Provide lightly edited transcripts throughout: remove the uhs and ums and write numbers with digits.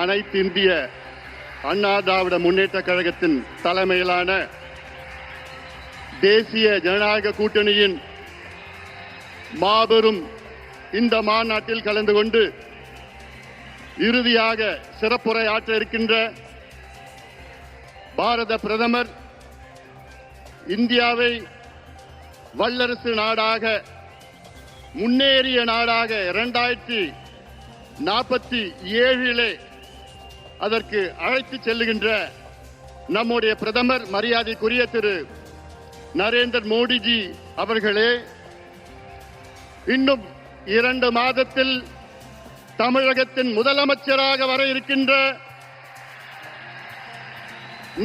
அனைத்து இந்திய அண்ணா திராவிட முன்னேற்ற கழகத்தின் தலைமையிலான தேசிய ஜனநாயக கூட்டணியின் மாபெரும் இந்த மாநாட்டில் கலந்து கொண்டு இறுதியாக சிறப்புரை ஆற்ற இருக்கின்ற பாரத பிரதமர் இந்தியாவை வல்லரசு நாடாக, முன்னேறிய நாடாக 2047 அதற்கு அழைத்து செல்லுகின்ற நம்முடைய பிரதமர் மரியாதைக்குரிய திரு நரேந்திர மோடிஜி அவர்களே, இன்னும் 2 மாதத்தில் தமிழகத்தின் முதலமைச்சராக வர இருக்கின்ற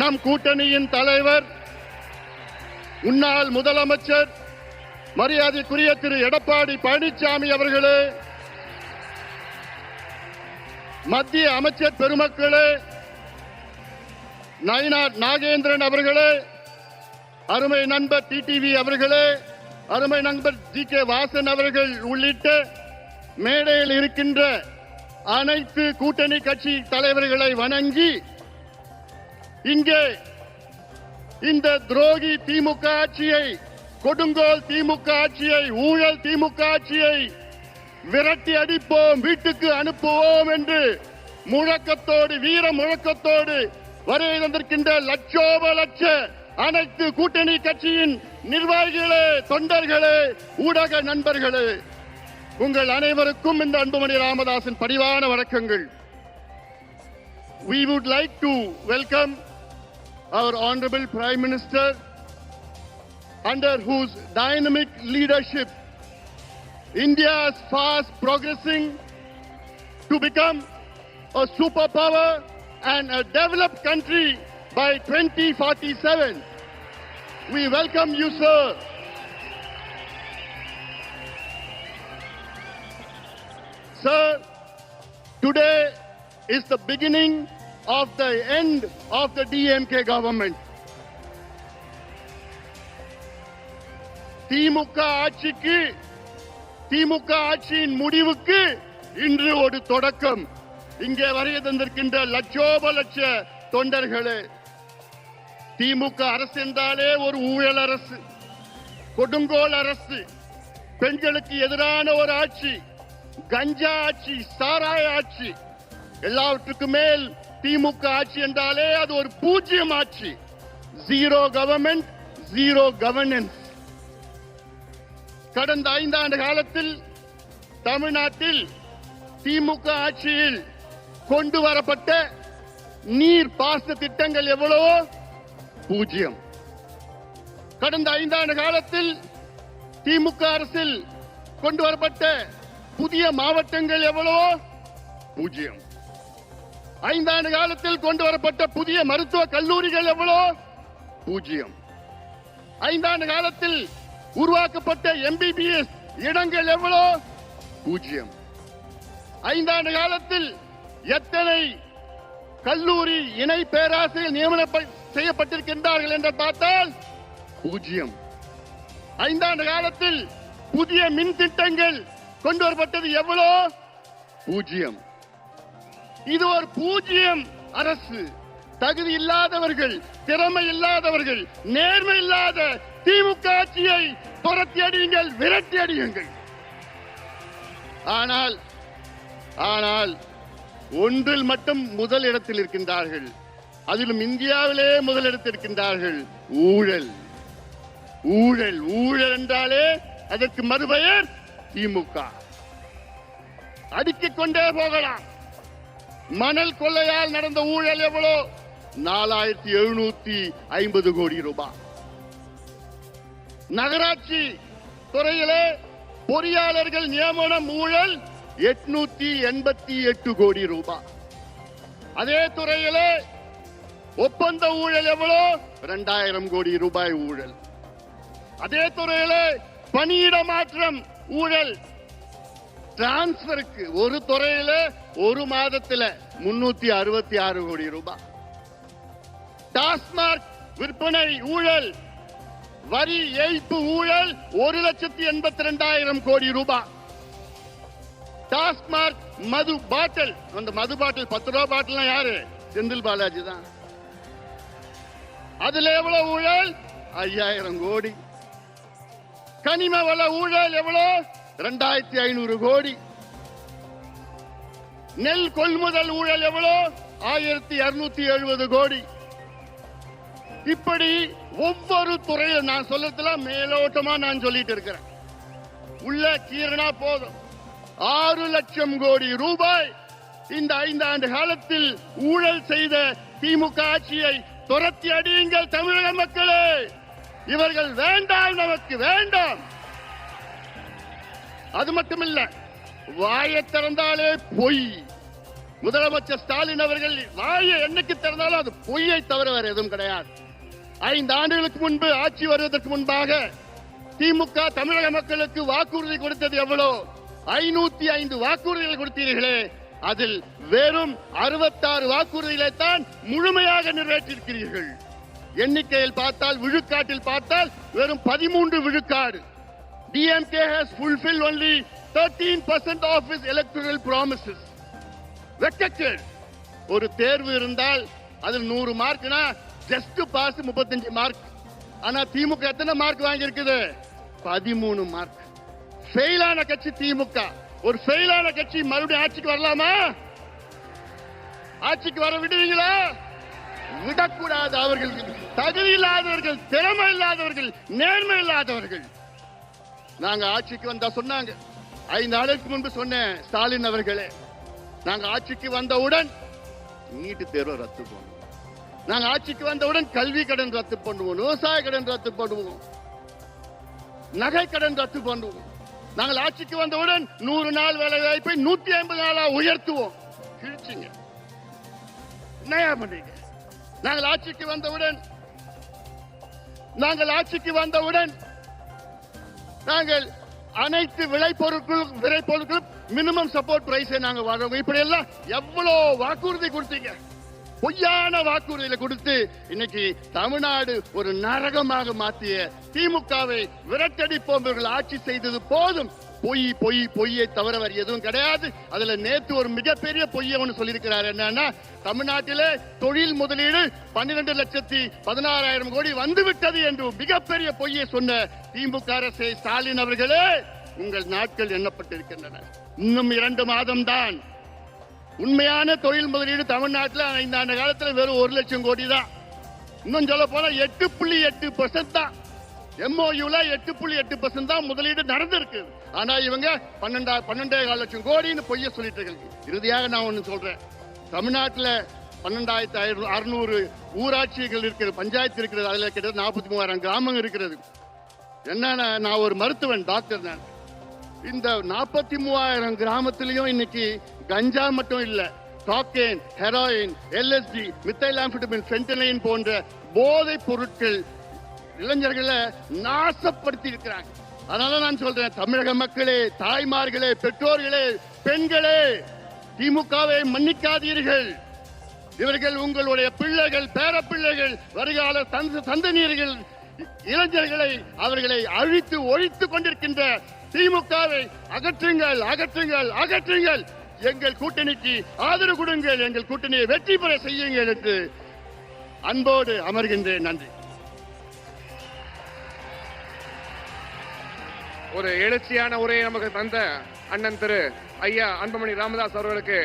நம் கூட்டணியின் தலைவர் முன்னாள் முதலமைச்சர் மரியாதைக்குரிய திரு எடப்பாடி பழனிசாமி அவர்களே, மத்திய அமைச்சர் பெருமக்களே, நயினார் நாகேந்திரன் அவர்களே, அருமை நண்பர் டிடிவி அவர்களே, அருமை நண்பர் ஜி.கே. வாசன் அவர்கள் உள்ளிட்ட மேடையில் இருக்கின்ற அனைத்து கூட்டணி கட்சி தலைவர்களை வணங்கி, இங்கே இந்த துரோகி திமுக ஆட்சியை, கொடுங்கோல் திமுக ஆட்சியை, ஊழல் திமுக ஆட்சியை விரட்டி அடிப்போம், வீட்டுக்கு அனுப்புவோம் என்று முழக்கத்தோடு, வீர முழக்கத்தோடு வருகை தந்திருக்கின்ற லட்சோப லட்ச அனைத்து கூட்டணி கட்சியின் நிர்வாகிகளே, தொண்டர்களே, ஊடக நண்பர்களே, உங்கள் அனைவருக்கும் இந்த அன்புமணி ராமதாஸின் பணிவான வணக்கங்கள். We would like to welcome our Honorable Prime Minister, under whose dynamic leadership India is fast progressing to become a superpower and a developed country by 2047. We welcome you, sir. Sir, today is the beginning of the end of the DMK government. திமுக ஆட்சியின் முடிவுக்கு இன்று ஒரு தொடக்கம். இங்கே வருகை தந்திருக்கின்ற லட்சோப லட்ச தொண்டர்களே, திமுக அரசு என்றாலே ஒரு ஊழல் அரசு, கொடுங்கோல் அரசு, பெண்களுக்கு எதிரான ஒரு ஆட்சி, கஞ்சா ஆட்சி, சாராய ஆட்சி, எல்லாவற்றுக்கும் மேல் திமுக ஆட்சி என்றாலே அது ஒரு பூஜ்யம் ஆட்சி. Zero government, zero governance. கடந்த 5 ஆண்டு காலத்தில் தமிழ்நாட்டில் திமுக ஆட்சியில் கொண்டு வரப்பட்ட நீர் பாசன திட்டங்கள் எவ்வளவோ பூஜ்யம். கடந்த 5 ஆண்டு காலத்தில் திமுக அரசில் கொண்டு வரப்பட்ட புதிய மாவட்டங்கள் எவ்வளவோ பூஜ்யம். 5 ஆண்டு காலத்தில் கொண்டு வரப்பட்ட புதிய மருத்துவ கல்லூரிகள் எவ்வளோ பூஜ்யம். 5 ஆண்டு காலத்தில் உருவாக்கப்பட்ட MBBS இடங்கள் எவ்வளோ பூஜ்யம். 5 ஆண்டு காலத்தில் எத்தனை கல்லூரி இணை பேராசிரியர் நியமனம் செய்யப்பட்டிருக்கின்றார்கள் என்று பார்த்தால் பூஜ்யம். 5 ஆண்டு காலத்தில் புதிய மின் திட்டங்கள் கொண்டு வரப்பட்டது எவ்வளோ பூஜ்யம். இது ஒரு பூஜ்யம் அரசு. தகுதி இல்லாதவர்கள், திறமை இல்லாதவர்கள், நேர்மை இல்லாத திமுக ஆட்சியை துரத்தி அடியுங்கள், விரட்டி அடியுங்கள். ஆனால் ஒன்றில் மட்டும் முதல் இடத்தில் இருக்கின்றார்கள், அதிலும் இந்தியாவிலே முதலிடத்தில் இருக்கின்றார்கள். ஊழல். ஊழல் ஊழல் என்றாலே அதற்கு மறுபெயர் திமுக. அடுக்கிக் கொண்டே போகலாம். மணல் கொள்ளையால் நடந்த ஊழல் எவ்வளோ? 4750 கோடி ரூபாய். நகராட்சி துறையிலே பொறியாளர்கள் நியமனம் ஊழல் 888 கோடி ரூபாய். அதே துறையிலே ஒப்பந்த ஊழல் எவ்வளோ? 2000 கோடி ரூபாய் ஊழல். அதே துறையிலே பணியிட மாற்றம் ஊழல், டிரான்ஸ்பருக்கு ஒரு துறையில ஒரு மாதத்தில் 366 கோடி ரூபாய். டாஸ்மாக் விற்பனை ஊழல், வரி ஏய்ப்பு ஊழல் 1,82,000 கோடி ரூபாய். டாஸ்மார்க் மது பாட்டில், அந்த மது பாட்டில் 10 ரூபாய் பாட்டில் யாரு? செந்தில் பாலாஜி தான். அதுல எவ்வளவு ஊழல்? 5000 கோடி. கனிம வள ஊழல் எவ்வளவு? 2500 கோடி. நெல் கொள்முதல் ஊழல் எவ்வளவு? 1270 கோடி. இப்படி ஒவ்வொரு துறையில் நான் சொல்றதுல மேலோட்டமா நான் சொல்லிட்டு இருக்கிறேன். உள்ள கீரனா போதும் 6 லட்சம் கோடி ரூபாய் இந்த 5 ஆண்டு காலத்தில் ஊழல் செய்த திமுக ஆட்சியை துரத்தி அடியுங்கள் தமிழக மக்களே. இவர்கள் வேண்டாம், நமக்கு வேண்டாம். அது மட்டுமில்ல, வாயை திறந்தாலே பொய். முதலமைச்சர் ஸ்டாலின் அவர்கள் வாயை என்னைக்கு திறந்தாலும் அது பொய்யை தவிர வேற எதுவும் கிடையாது. 5 ஆண்டுகளுக்கு முன்பு ஆட்சி வருவதற்கு முன்பாக திமுக தமிழக மக்களுக்கு வாக்குறுதி கொடுத்தது எவ்வளவு? 505 வாக்குறுதிகள் கொடுத்தீர்களே, அதில் வெறும் 66 வாக்குறுதிகளை தான் முழுமையாக நிறைவேற்றியிருக்கிறீர்கள். எண்ணிக்கையில் பார்த்தால், விழுக்காட்டில் பார்த்தால் வெறும் 13 விழுக்காடு. DMK has fulfilled only 13% of its electoral promises. வெட்கக்கேடு. ஒரு தேர்வு இருந்தால் அதில் 100 மார்க்னா ஜஸ்ட் பாஸ் 35 மார்க். ஆனா திமுக எத்தனை மார்க் வாங்கி இருக்குது? 13 மார்க். ஃபெயிலான கட்சி திமுக. ஒரு ஃபெயிலான கட்சி மறுபடியும் ஆட்சிக்கு வரலாமா? ஆட்சிக்கு வர விடுவீங்களா? விடக்கூடாது. அவர்கள் தகுதி இல்லாதவர்கள், திறமை இல்லாதவர்கள், நேர்மை இல்லாதவர்கள். நாங்க ஆட்சிக்கு வந்தா சொன்னாங்க, 5 நாளுக்கு முன்பு சொன்னேன், ஸ்டாலின் அவர்களே, நாங்க ஆட்சிக்கு வந்தவுடன் நீட்டு தேர்வை ரத்து பண்ணுவோம், நாங்க ஆட்சிக்கு வந்தவுடன் கல்வி கடன் ரத்து பண்ணுவோம், விவசாய கடன் ரத்து பண்ணுவோம், நகை கடன் ரத்து பண்ணுவோம், நாங்கள் ஆட்சிக்கு வந்தவுடன் 100 நாள் வேலை வாய்ப்பை 150 நாளா உயர்த்துவோம். கிழிச்சிங்க. என்னையா பண்ணீங்க? நாங்கள் ஆட்சிக்கு வந்தவுடன் நாங்கள் அனைத்து விளைபொருட்களும் மினிமம் சப்போர்ட் பிரைஸை நாங்கள் வழங்குவோம். இப்படி எல்லாம் எவ்வளவு வாக்குறுதி கொடுத்தீங்க? பொய்யான வாக்குறுதிகளை கொடுத்து இன்னைக்கு தமிழ்நாடு ஒரு நரகமாக மாற்றிய திமுகவை விரட்டடிப்போம். ஆட்சி செய்தது போதும். பொய்யை தவிர வேறு எதுவும் கிடையாது. அதுல நேற்று ஒரு மிகப்பெரிய பொய்யை ஒன்று சொல்லியிருக்கிறார். என்னன்னா, தமிழ்நாட்டிலே தொழில் முதலீடு 12,16,000 கோடி வந்துவிட்டது என்று மிகப்பெரிய பொய்யை சொன்ன திமுக அரசே, ஸ்டாலின் அவர்களே, உங்கள் நாட்கள் எண்ணப்பட்டிருக்கின்றன. இன்னும் 2 மாதம் தான். உண்மையான தொழில் முதலீடு தமிழ்நாட்டில் 5 ஆண்டு காலத்தில் வெறும் 1 லட்சம் கோடி தான். இன்னும் சொல்ல போனா 8.8% தான். MOUல 8.8% தான் முதலீடு நடந்திருக்கு. ஆனா இவங்க 12.5 லட்சம் கோடின்னு பொய்ய சொல்லிட்டு இருக்காங்க. இறுதியாக நான் ஒண்ணு சொல்றேன். தமிழ்நாட்டில் 12,600 ஊராட்சிகள் இருக்கிறது, பஞ்சாயத்து இருக்கிறது. அதுல கிட்டத்தட்ட 43,000 கிராமங்கள் இருக்கிறது. என்னன்னா, நான் ஒரு மருத்துவன், டாக்டர். நான் இந்த 43,000 கிராமத்திலையும் இன்னைக்கு கஞ்சா மட்டும் இல்ல, காக்கேன், ஹெராயின், LSD, மித்தைலாம்ஃபெட்டமின், ஃபென்டனைன் போன்ற போதைப் பொருட்கள் இளைஞர்களை நாசப்படுத்தி இருக்கிறாங்க. அதனால நான் சொல்றேன், தமிழக மக்களே, தாய்மார்களே, பெற்றோர்களே, பெண்களே, திமுகவை மன்னிக்காதீர்கள். இவர்கள் உங்களுடைய பிள்ளைகள், பேரப்பிள்ளைகள், வருகால சந்ததியினர்கள், இளைஞர்களை அவர்களை அழித்து ஒழித்துக் கொண்டிருக்கின்ற திமுகவை அகற்றுங்கள், அகற்றுங்கள், அகற்றுங்கள். எங்கள் கூட்டணிக்கு ஆதரவு கொடுங்கள், எங்கள் கூட்டணியை வெற்றி பெற செய்யுங்கள் என்று அன்போடு அமர்கின்றேன். நன்றி. ஒரு எழுச்சியான உரையை நமக்கு தந்த அண்ணன் திரு ஐயா அன்புமணி ராமதாஸ் அவர்களுக்கு